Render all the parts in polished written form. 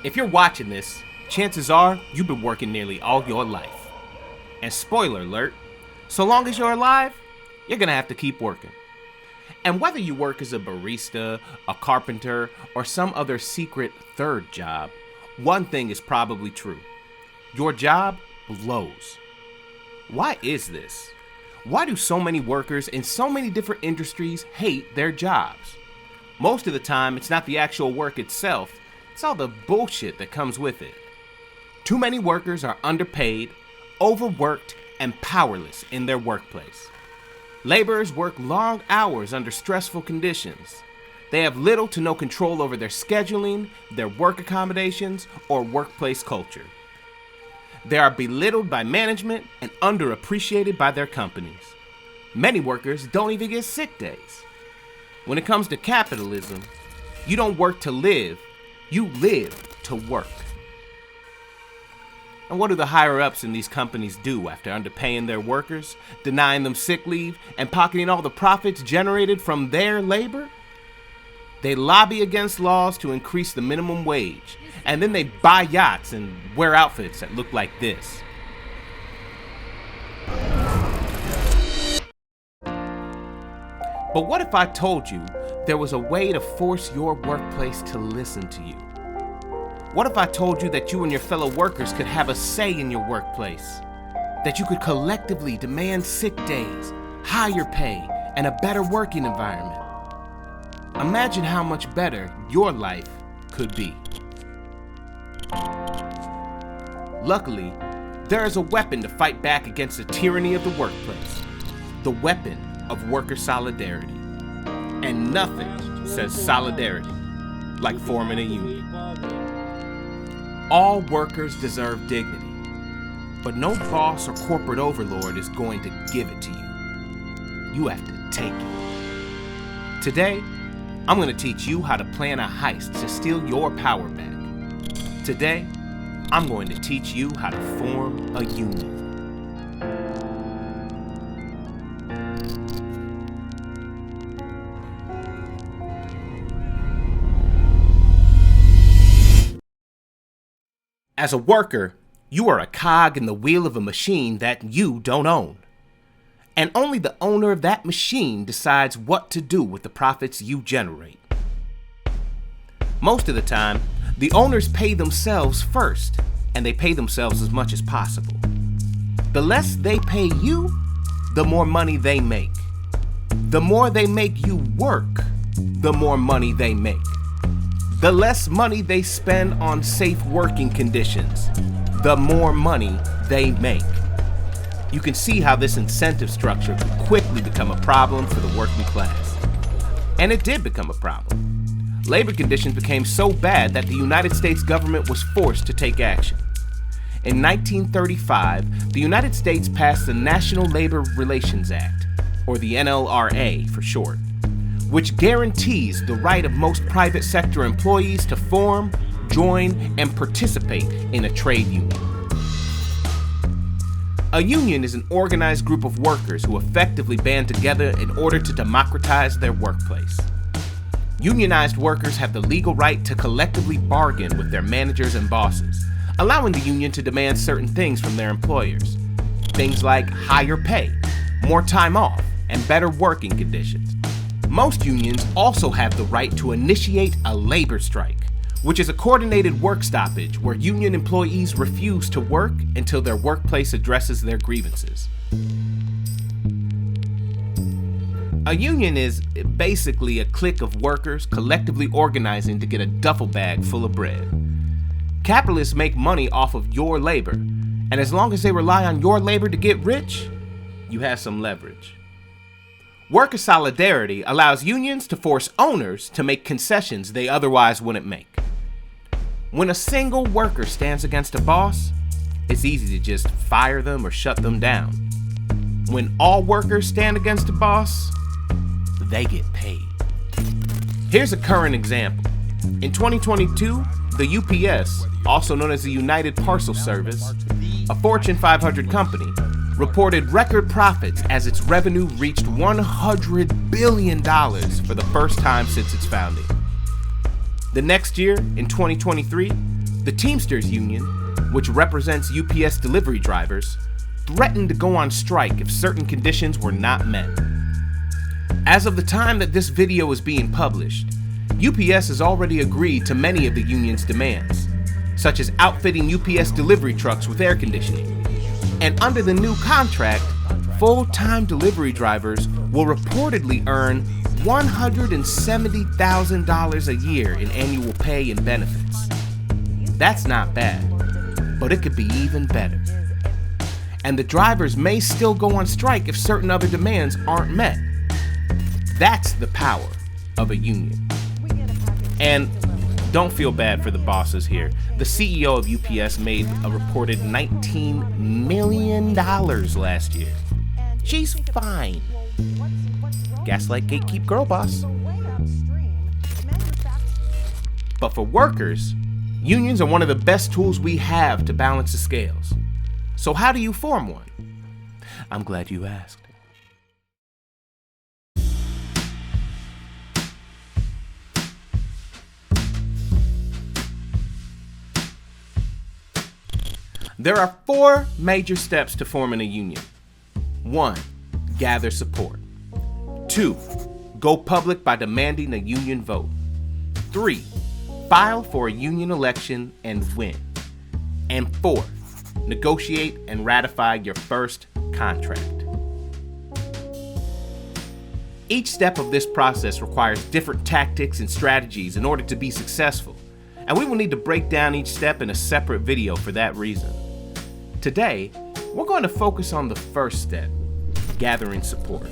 If you're watching this, chances are you've been working nearly all your life. And spoiler alert, so long as you're alive, you're gonna have to keep working. And whether you work as a barista, a carpenter, or some other secret third job, one thing is probably true. Your job blows. Why is this? Why do so many workers in so many different industries hate their jobs? Most of the time, it's not the actual work itself, it's all the bullshit that comes with it. Too many workers are underpaid, overworked, and powerless in their workplace. Laborers work long hours under stressful conditions. They have little to no control over their scheduling, their work accommodations, or workplace culture. They are belittled by management and underappreciated by their companies. Many workers don't even get sick days. When it comes to capitalism, you don't work to live, you live to work. And what do the higher-ups in these companies do after underpaying their workers, denying them sick leave, and pocketing all the profits generated from their labor? They lobby against laws to increase the minimum wage, and then they buy yachts and wear outfits that look like this. But what if I told you there was a way to force your workplace to listen to you? What if I told you that you and your fellow workers could have a say in your workplace? That you could collectively demand sick days, higher pay, and a better working environment? Imagine how much better your life could be. Luckily, there is a weapon to fight back against the tyranny of the workplace. The weapon of worker solidarity. And nothing says solidarity like forming a union. All workers deserve dignity, but no boss or corporate overlord is going to give it to you. You have to take it. Today, I'm going to teach you how to plan a heist to steal your power back. Today, I'm going to teach you how to form a union. As a worker, you are a cog in the wheel of a machine that you don't own. And only the owner of that machine decides what to do with the profits you generate. Most of the time, the owners pay themselves first, and they pay themselves as much as possible. The less they pay you, the more money they make. The more they make you work, the more money they make. The less money they spend on safe working conditions, the more money they make. You can see how this incentive structure could quickly become a problem for the working class. And it did become a problem. Labor conditions became so bad that the United States government was forced to take action. In 1935, the United States passed the National Labor Relations Act, or the NLRA for short, which guarantees the right of most private sector employees to form, join, and participate in a trade union. A union is an organized group of workers who effectively band together in order to democratize their workplace. Unionized workers have the legal right to collectively bargain with their managers and bosses, allowing the union to demand certain things from their employers. Things like higher pay, more time off, and better working conditions. Most unions also have the right to initiate a labor strike, which is a coordinated work stoppage where union employees refuse to work until their workplace addresses their grievances. A union is basically a clique of workers collectively organizing to get a duffel bag full of bread. Capitalists make money off of your labor, and as long as they rely on your labor to get rich, you have some leverage. Worker solidarity allows unions to force owners to make concessions they otherwise wouldn't make. When a single worker stands against a boss, it's easy to just fire them or shut them down. When all workers stand against a boss, they get paid. Here's a current example. In 2022, the UPS, also known as the United Parcel Service, a Fortune 500 company, reported record profits as its revenue reached $100 billion for the first time since its founding. The next year, in 2023, The Teamsters Union, which represents UPS delivery drivers, threatened to go on strike if certain conditions were not met. As of the time that this video is being published, UPS has already agreed to many of the union's demands, such as outfitting UPS delivery trucks with air conditioning. And under the new contract, full-time delivery drivers will reportedly earn $170,000 a year in annual pay and benefits. That's not bad, but it could be even better. And the drivers may still go on strike if certain other demands aren't met. That's the power of a union. And don't feel bad for the bosses here. The CEO of UPS made a reported $19 million last year. She's fine. Gaslight gatekeep girl boss. But for workers, unions are one of the best tools we have to balance the scales. So how do you form one? I'm glad you asked. There are 4 major steps to forming a union. 1. Gather support. 2. Go public by demanding a union vote. 3. File for a union election and win. And 4. Negotiate and ratify your first contract. Each step of this process requires different tactics and strategies in order to be successful, and we will need to break down each step in a separate video for that reason. Today, we're going to focus on the first step, gathering support.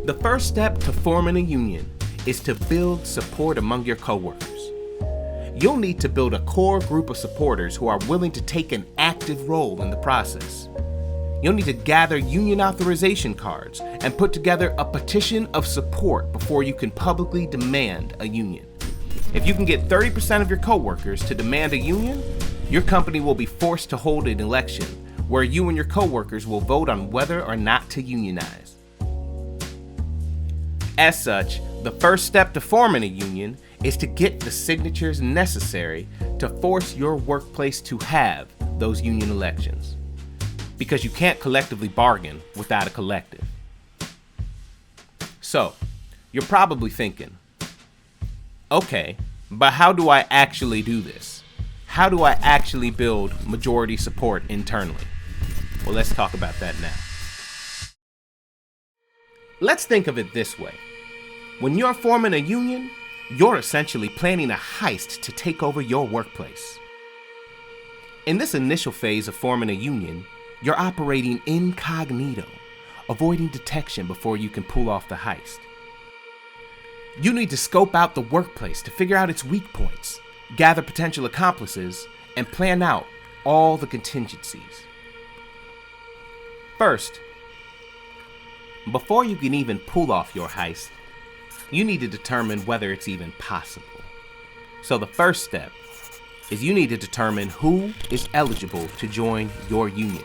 The first step to forming a union is to build support among your coworkers. You'll need to build a core group of supporters who are willing to take an active role in the process. You'll need to gather union authorization cards and put together a petition of support before you can publicly demand a union. If you can get 30% of your coworkers to demand a union, your company will be forced to hold an election where you and your coworkers will vote on whether or not to unionize. As such, the first step to forming a union is to get the signatures necessary to force your workplace to have those union elections. Because you can't collectively bargain without a collective. So, you're probably thinking, okay, but how do I actually do this? How do I actually build majority support internally? Well, let's talk about that now. Let's think of it this way. When you're forming a union, you're essentially planning a heist to take over your workplace. In this initial phase of forming a union, you're operating incognito, avoiding detection before you can pull off the heist. You need to scope out the workplace to figure out its weak points, gather potential accomplices, and plan out all the contingencies. First, before you can even pull off your heist, you need to determine whether it's even possible. So the first step is you need to determine who is eligible to join your union.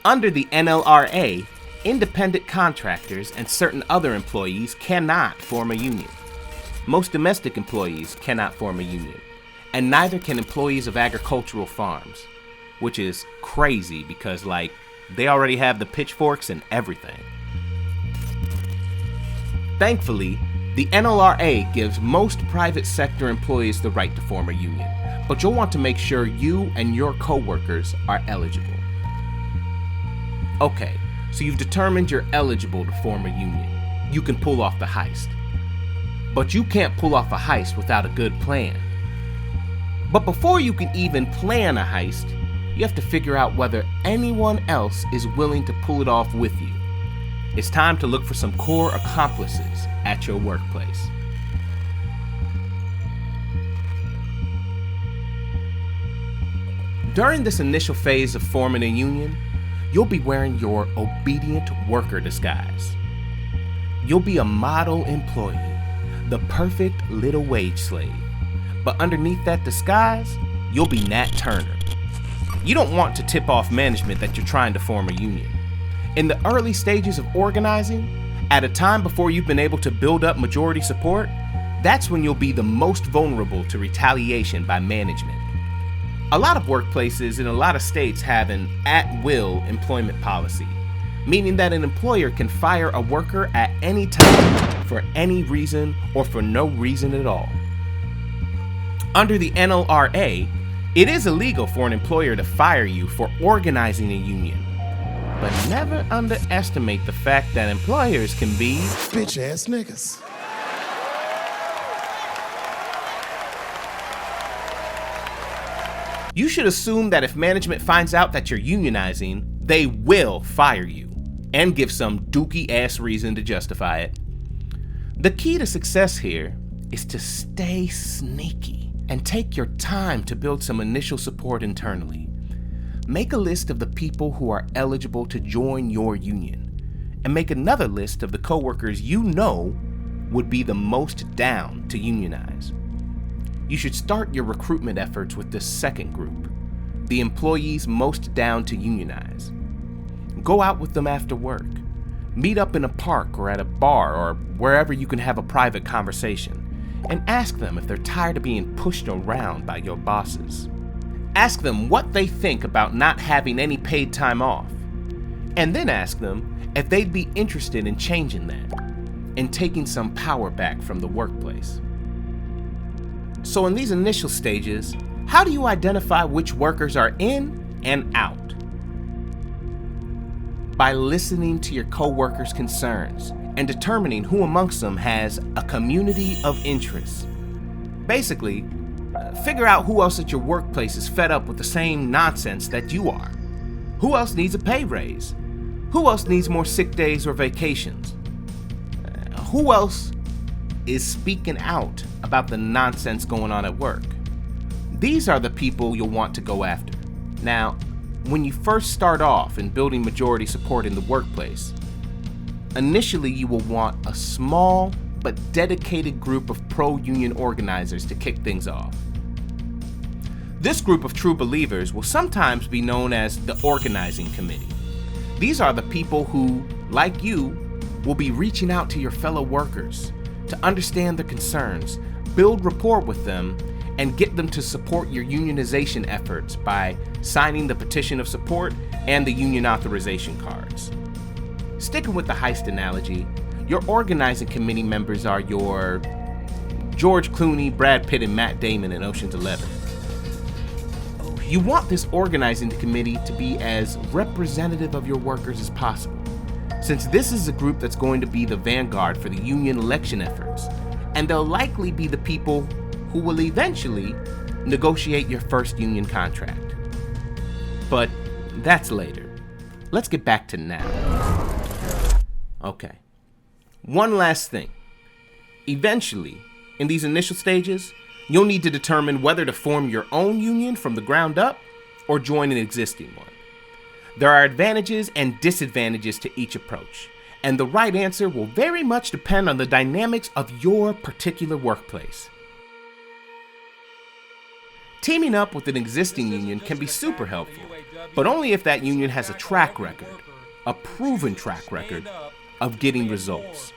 Under the NLRA, independent contractors and certain other employees cannot form a union. Most domestic employees cannot form a union, and neither can employees of agricultural farms, which is crazy because, they already have the pitchforks and everything. Thankfully, the NLRA gives most private sector employees the right to form a union, but you'll want to make sure you and your coworkers are eligible. Okay, so you've determined you're eligible to form a union. You can pull off the heist. But you can't pull off a heist without a good plan. But before you can even plan a heist, you have to figure out whether anyone else is willing to pull it off with you. It's time to look for some core accomplices at your workplace. During this initial phase of forming a union, you'll be wearing your obedient worker disguise. You'll be a model employee, the perfect little wage slave. But underneath that disguise, you'll be Nat Turner. You don't want to tip off management that you're trying to form a union. In the early stages of organizing, at a time before you've been able to build up majority support, That's when you'll be the most vulnerable to retaliation by management. A lot of workplaces in a lot of states have an at-will employment policy, meaning that an employer can fire a worker at any time for any reason or for no reason at all. Under the NLRA, it is illegal for an employer to fire you for organizing a union. But never underestimate the fact that employers can be bitch-ass niggas. You should assume that if management finds out that you're unionizing, they will fire you and give some dookie-ass reason to justify it. The key to success here is to stay sneaky and take your time to build some initial support internally. Make a list of the people who are eligible to join your union, and make another list of the coworkers you know would be the most down to unionize. You should start your recruitment efforts with this second group, the employees most down to unionize. Go out with them after work. Meet up in a park or at a bar or wherever you can have a private conversation, and ask them if they're tired of being pushed around by your bosses. Ask them what they think about not having any paid time off, and then ask them if they'd be interested in changing that and taking some power back from the workplace. So in these initial stages, how do you identify which workers are in and out? By listening to your coworkers' concerns and determining who amongst them has a community of interest. Basically, figure out who else at your workplace is fed up with the same nonsense that you are. Who else needs a pay raise? Who else needs more sick days or vacations? Who else is speaking out about the nonsense going on at work? These are the people you'll want to go after. Now, when you first start off in building majority support in the workplace, initially you will want a small but dedicated group of pro-union organizers to kick things off. This group of true believers will sometimes be known as the organizing committee. These are the people who, like you, will be reaching out to your fellow workers to understand their concerns, build rapport with them, and get them to support your unionization efforts by signing the Petition of Support and the Union Authorization cards. Sticking with the heist analogy, your organizing committee members are your George Clooney, Brad Pitt, and Matt Damon in Ocean's 11. You want this organizing committee to be as representative of your workers as possible, since this is a group that's going to be the vanguard for the union election efforts, and they'll likely be the people who will eventually negotiate your first union contract. But that's later. Let's get back to now. Okay. One last thing. Eventually, in these initial stages, you'll need to determine whether to form your own union from the ground up or join an existing one. There are advantages and disadvantages to each approach, and the right answer will very much depend on the dynamics of your particular workplace. Teaming up with an existing union can be super helpful, but only if that union has a track record, a proven track record, of getting results.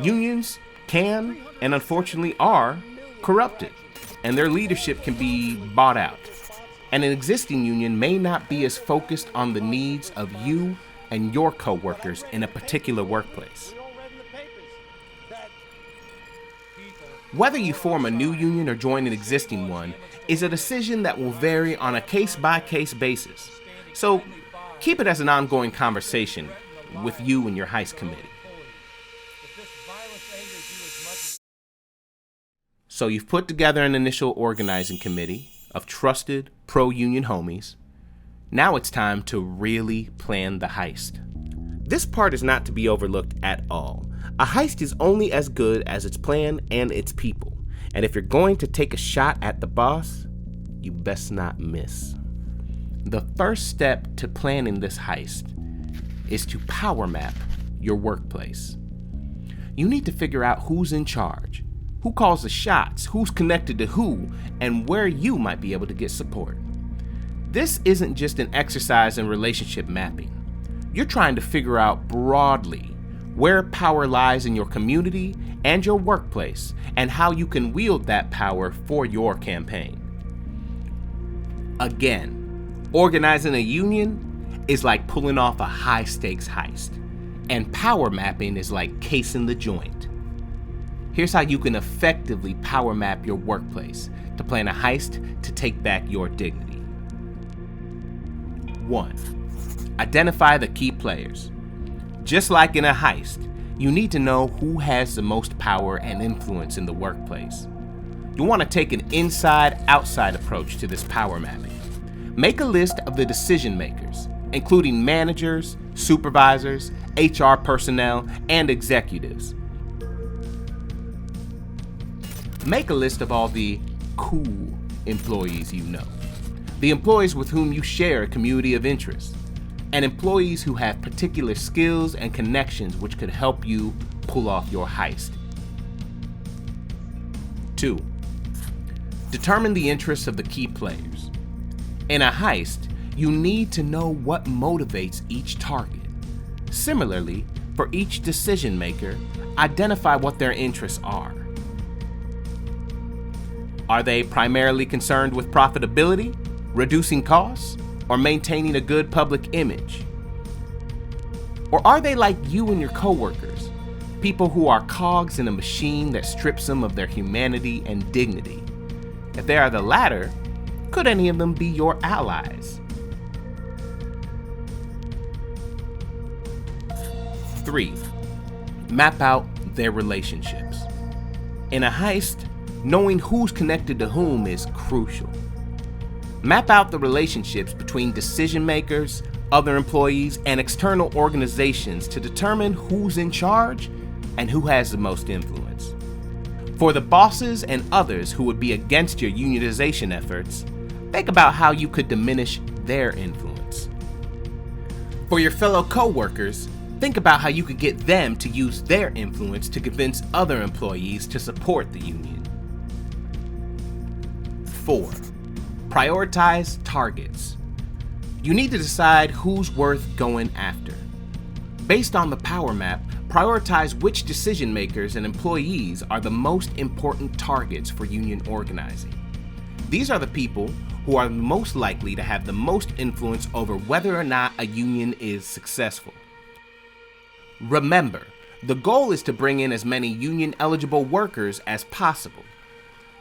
Unions can, and unfortunately are, corrupted, and their leadership can be bought out. And an existing union may not be as focused on the needs of you and your coworkers in a particular workplace. Whether you form a new union or join an existing one is a decision that will vary on a case-by-case basis. So keep it as an ongoing conversation with you and your heist committee. So you've put together an initial organizing committee of trusted pro-union homies. Now it's time to really plan the heist. This part is not to be overlooked at all. A heist is only as good as its plan and its people. And if you're going to take a shot at the boss, you best not miss. The first step to planning this heist is to power map your workplace. You need to figure out who's in charge, who calls the shots, who's connected to who, and where you might be able to get support. This isn't just an exercise in relationship mapping. You're trying to figure out broadly where power lies in your community and your workplace, and how you can wield that power for your campaign. Again, organizing a union is like pulling off a high-stakes heist, and power mapping is like casing the joint. Here's how you can effectively power map your workplace to plan a heist to take back your dignity. 1. Identify the key players. Just like in a heist, you need to know who has the most power and influence in the workplace. You want to take an inside-outside approach to this power mapping. Make a list of the decision makers, including managers, supervisors, HR personnel, and executives. Make a list of all the cool employees you know, the employees with whom you share a community of interest, and employees who have particular skills and connections which could help you pull off your heist. 2. Determine the interests of the key players. In a heist, you need to know what motivates each target. Similarly, for each decision maker, identify what their interests are. Are they primarily concerned with profitability, reducing costs, or maintaining a good public image? Or are they like you and your coworkers, people who are cogs in a machine that strips them of their humanity and dignity? If they are the latter, could any of them be your allies? 3. Map out their relationships. In a heist, knowing who's connected to whom is crucial. Map out the relationships between decision makers, other employees, and external organizations to determine who's in charge and who has the most influence. For the bosses and others who would be against your unionization efforts, think about how you could diminish their influence. For your fellow co-workers, think about how you could get them to use their influence to convince other employees to support the union. 4. Prioritize targets. You need to decide who's worth going after. Based on the power map, prioritize which decision makers and employees are the most important targets for union organizing. These are the people who are most likely to have the most influence over whether or not a union is successful. Remember, the goal is to bring in as many union-eligible workers as possible.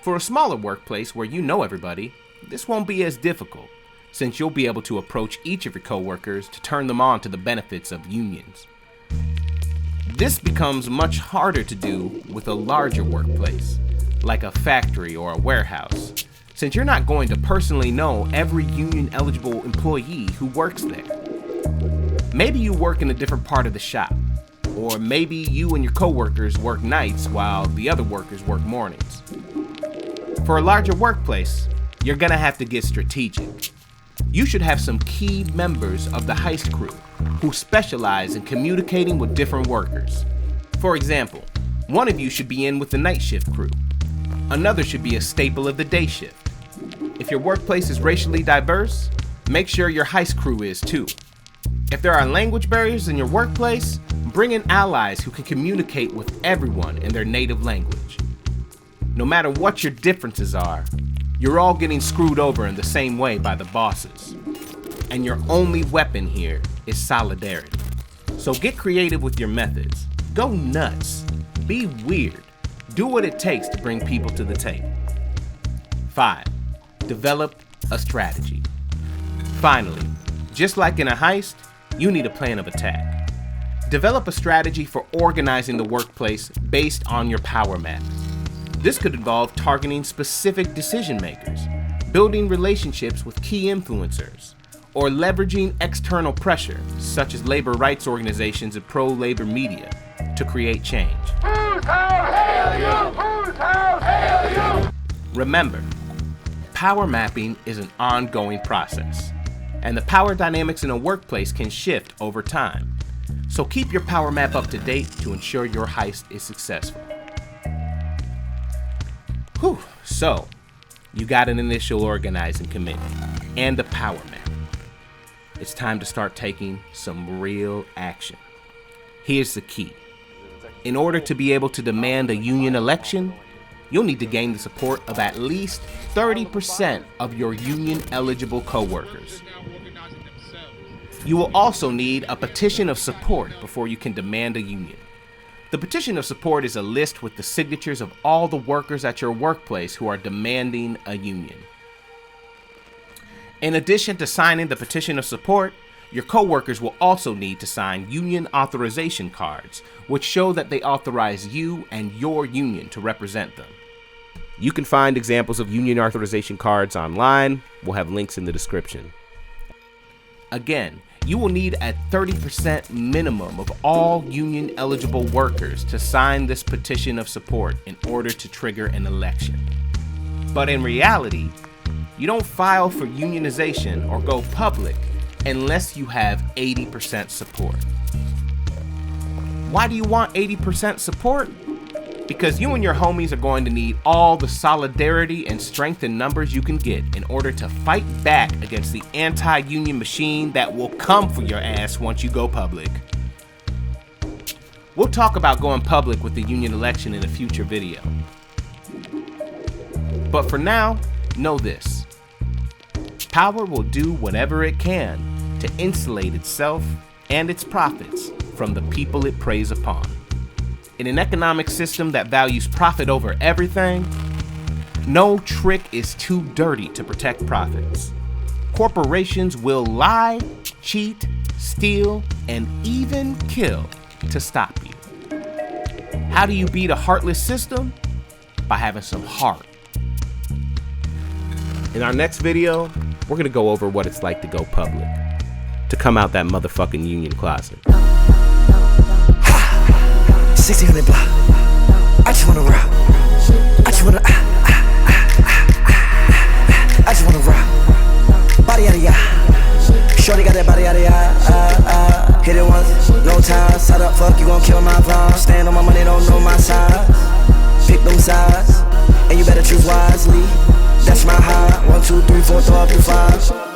For a smaller workplace where you know everybody, this won't be as difficult, since you'll be able to approach each of your coworkers to turn them on to the benefits of unions. This becomes much harder to do with a larger workplace, like a factory or a warehouse, since you're not going to personally know every union-eligible employee who works there. Maybe you work in a different part of the shop, or maybe you and your coworkers work nights while the other workers work mornings. For a larger workplace, you're gonna have to get strategic. You should have some key members of the heist crew who specialize in communicating with different workers. For example, one of you should be in with the night shift crew. Another should be a staple of the day shift. If your workplace is racially diverse, make sure your heist crew is too. If there are language barriers in your workplace, bring in allies who can communicate with everyone in their native language. No matter what your differences are, you're all getting screwed over in the same way by the bosses. And your only weapon here is solidarity. So get creative with your methods. Go nuts. Be weird. Do what it takes to bring people to the table. 5. Develop a strategy. Finally, just like in a heist, you need a plan of attack. Develop a strategy for organizing the workplace based on your power map. This could involve targeting specific decision makers, building relationships with key influencers, or leveraging external pressure, such as labor rights organizations and pro-labor media, to create change. Whose house? Hail you! Whose house? Hail you! Remember, power mapping is an ongoing process, and the power dynamics in a workplace can shift over time. So keep your power map up to date to ensure your heist is successful. Whew, so you got an initial organizing committee and a power map. It's time to start taking some real action. Here's the key. In order to be able to demand a union election, you'll need to gain the support of at least 30% of your union-eligible coworkers. You will also need a petition of support before you can demand a union. The petition of support is a list with the signatures of all the workers at your workplace who are demanding a union. In addition to signing the petition of support, your coworkers will also need to sign union authorization cards, which show that they authorize you and your union to represent them. You can find examples of union authorization cards online. We'll have links in the description. Again, you will need a 30% minimum of all union-eligible workers to sign this petition of support in order to trigger an election. But in reality, you don't file for unionization or go public unless you have 80% support. Why do you want 80% support? Because you and your homies are going to need all the solidarity and strength in numbers you can get in order to fight back against the anti-union machine that will come for your ass once you go public. We'll talk about going public with the union election in a future video. But for now, know this. Power will do whatever it can to insulate itself and its profits from the people it preys upon. In an economic system that values profit over everything, no trick is too dirty to protect profits. Corporations will lie, cheat, steal, and even kill to stop you. How do you beat a heartless system? By having some heart. In our next video, we're gonna go over what it's like to go public, to come out that motherfucking union closet. 1600 block. I just wanna rock. I just wanna I just wanna rock. Body out of ya. Shorty got that body out of ya. Hit it once, no time. Side up, fuck, you gon' kill my vibe. Stand on my money, don't know my size. Pick them sides, and you better choose wisely. That's my high. 1, 2, 3, 4, throw up your 5.